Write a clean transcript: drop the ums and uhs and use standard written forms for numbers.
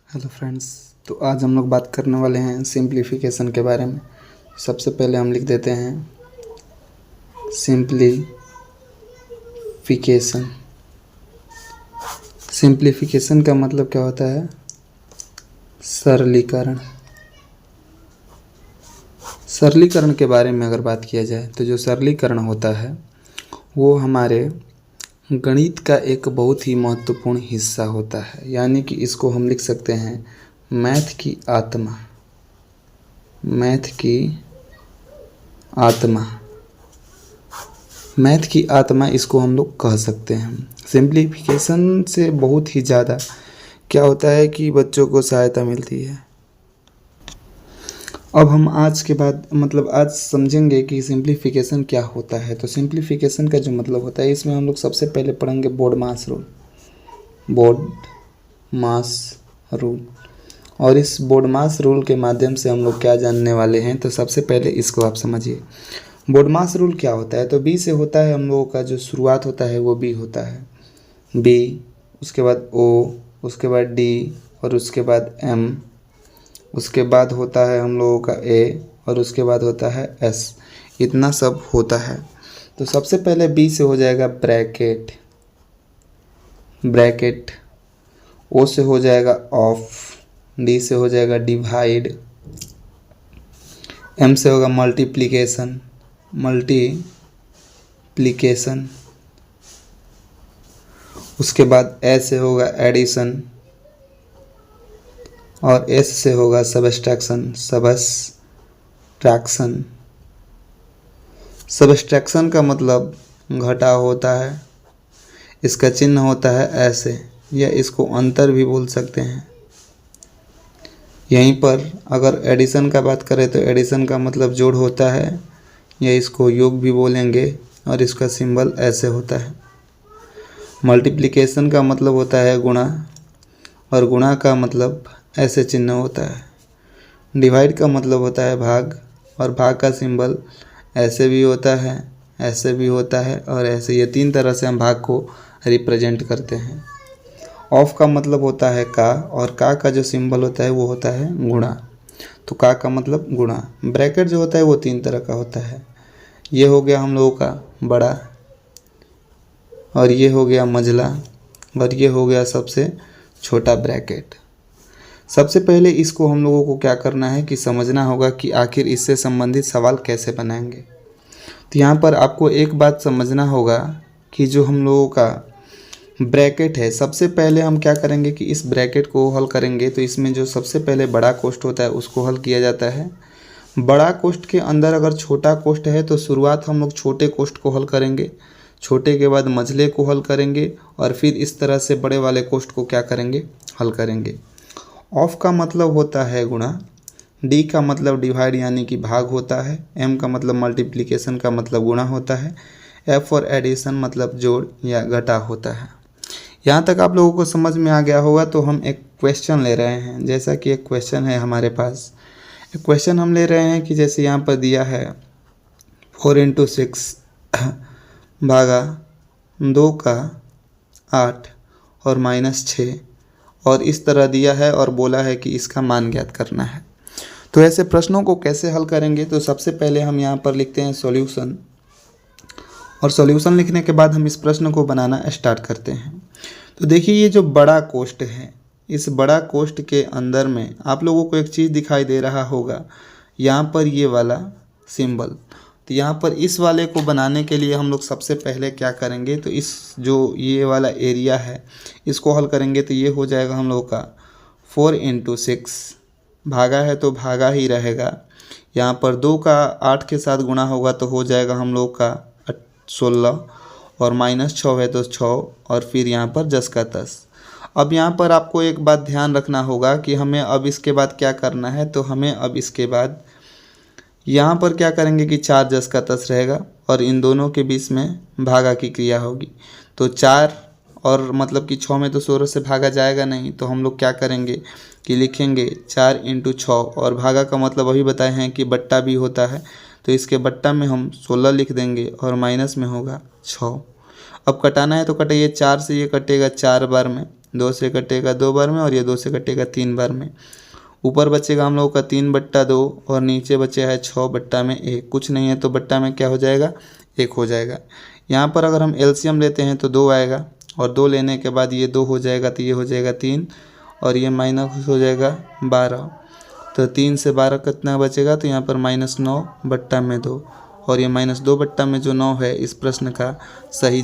Hello friends. तो आज हम लोग बात करने वाले हैं सिंप्लीफिकेशन के बारे में। सबसे पहले हम लिख देते हैं सिंप्लीफिकेशन। सिंप्लीफिकेशन का मतलब क्या होता है? सरलीकरण। सरलीकरण के बारे में अगर बात किया जाए तो जो सरलीकरण होता है वो हमारे गणित का एक बहुत ही महत्वपूर्ण हिस्सा होता है। यानी कि इसको हम लिख सकते हैं मैथ की आत्मा। मैथ की आत्मा। मैथ की आत्मा इसको हम लोग कह सकते हैं। सिंप्लीफिकेशन से बहुत ही ज़्यादा क्या होता है कि बच्चों को सहायता मिलती है। अब हम आज के बाद आज समझेंगे कि सिंप्लीफिकेशन क्या होता है। तो सिंप्लीफिकेशन का जो मतलब होता है, इसमें हम लोग सबसे पहले पढ़ेंगे बोर्ड मास रूल। बोर्ड मास रूल। और इस बोर्ड मास रूल के माध्यम से हम लोग क्या जानने वाले हैं, तो सबसे पहले इसको आप समझिए। बोर्ड मास रूल क्या होता है? तो बी से होता है, हम लोगों का जो शुरुआत होता है वो बी होता है। बी, उसके बाद ओ, उसके बाद डी और उसके बाद एम, उसके बाद होता है हम लोगों का ए और उसके बाद होता है एस। इतना सब होता है। तो सबसे पहले बी से हो जाएगा ब्रैकेट। ब्रैकेट। ओ से हो जाएगा ऑफ। डी से हो जाएगा डिवाइड। एम से होगा मल्टीप्लिकेशन। मल्टीप्लिकेशन। उसके बाद ए से होगा एडिशन और एस से होगा सबट्रैक्शन। सबट्रैक्शन। सबट्रैक्शन का मतलब घटाव होता है। इसका चिन्ह होता है ऐसे, या इसको अंतर भी बोल सकते हैं। यहीं पर अगर एडिशन का बात करें तो एडिशन का मतलब जोड़ होता है, या इसको योग भी बोलेंगे और इसका सिंबल ऐसे होता है। मल्टीप्लिकेशन का मतलब होता है गुणा और गुणा का मतलब ऐसे चिन्ह होता है। डिवाइड का मतलब होता है भाग और भाग का सिंबल ऐसे भी होता है, ऐसे भी होता है और ऐसे। ये तीन तरह से हम भाग को रिप्रेजेंट करते हैं। ऑफ का मतलब होता है का और का जो सिंबल होता है वो होता है गुणा। तो का मतलब गुणा। ब्रैकेट जो होता है वो तीन तरह का होता है। ये हो गया हम लोगों का बड़ा और ये हो गया मझला और ये हो गया सबसे छोटा ब्रैकेट। सबसे पहले इसको हम लोगों को क्या करना है कि समझना होगा कि आखिर इससे संबंधित सवाल कैसे बनाएंगे। तो यहाँ पर आपको एक बात समझना होगा कि जो हम लोगों का ब्रैकेट है, सबसे पहले हम क्या करेंगे कि इस ब्रैकेट को हल करेंगे। तो इसमें जो सबसे पहले बड़ा कोष्ठ होता है उसको हल किया जाता है। बड़ा कोष्ठ के अंदर अगर छोटा कोष्ठ है तो शुरुआत हम लोग छोटे कोष्ठ को हल करेंगे, छोटे के बाद मझले को हल करेंगे और फिर इस तरह से बड़े वाले कोष्ठ को क्या करेंगे, हल करेंगे। ऑफ का मतलब होता है गुणा। डी का मतलब डिवाइड यानी कि भाग होता है। एम का मतलब मल्टीप्लिकेशन का मतलब गुणा होता है। एफ और एडिशन मतलब जोड़ या घटा होता है। यहाँ तक आप लोगों को समझ में आ गया होगा। तो हम एक क्वेश्चन ले रहे हैं। जैसा कि एक क्वेश्चन है हमारे पास, एक क्वेश्चन हम ले रहे हैं कि जैसे यहाँ पर दिया है 4×6 भागा 2 का 8 और -6 और इस तरह दिया है और बोला है कि इसका मान ज्ञात करना है। तो ऐसे प्रश्नों को कैसे हल करेंगे? तो सबसे पहले हम यहाँ पर लिखते हैं सॉल्यूशन और सॉल्यूशन लिखने के बाद हम इस प्रश्न को बनाना स्टार्ट करते हैं। तो देखिए, ये जो बड़ा कोष्ठ है, इस बड़ा कोष्ठ के अंदर में आप लोगों को एक चीज़ दिखाई दे रहा होगा, यहाँ पर ये वाला सिंबल। तो यहाँ पर इस वाले को बनाने के लिए हम लोग सबसे पहले क्या करेंगे, तो इस जो ये वाला एरिया है इसको हल करेंगे। तो ये हो जाएगा हम लोग का 4×6, भागा है तो भागा ही रहेगा। यहाँ पर 2 का 8 के साथ गुणा होगा तो हो जाएगा हम लोग का 16 और -6 है तो 6 और फिर यहाँ पर 10 का 10। अब यहाँ पर आपको एक बात ध्यान रखना होगा कि हमें अब इसके बाद क्या करना है। तो हमें अब इसके बाद यहाँ पर क्या करेंगे कि 4 10 का 10 रहेगा और इन दोनों के बीच में भागा की क्रिया होगी। तो 4 और मतलब कि 6 में तो 16 से भागा जाएगा नहीं, तो हम लोग क्या करेंगे कि लिखेंगे 4×6 और भागा का मतलब अभी बताए हैं कि बट्टा भी होता है। तो इसके बट्टा में हम 16 लिख देंगे और माइनस में होगा 6। अब कटाना है तो कटाइए, 4 से ये कटेगा 4 बार में, 2 से कटेगा 2 बार में और ये 2 से कटेगा 3 बार में। ऊपर बचेगा हम लोग का 3/2 और नीचे बचे है 6/1। कुछ नहीं है तो बट्टा में क्या हो जाएगा, 1 हो जाएगा। यहाँ पर अगर हम एलसीएम लेते हैं तो 2 आएगा और 2 लेने के बाद ये 2 हो जाएगा तो ये हो जाएगा 3 और ये माइनस हो जाएगा 12। तो 3 से 12 कितना बचेगा, तो यहाँ पर -9/2 और ये -2 बट्टा में जो 9 है इस प्रश्न का सही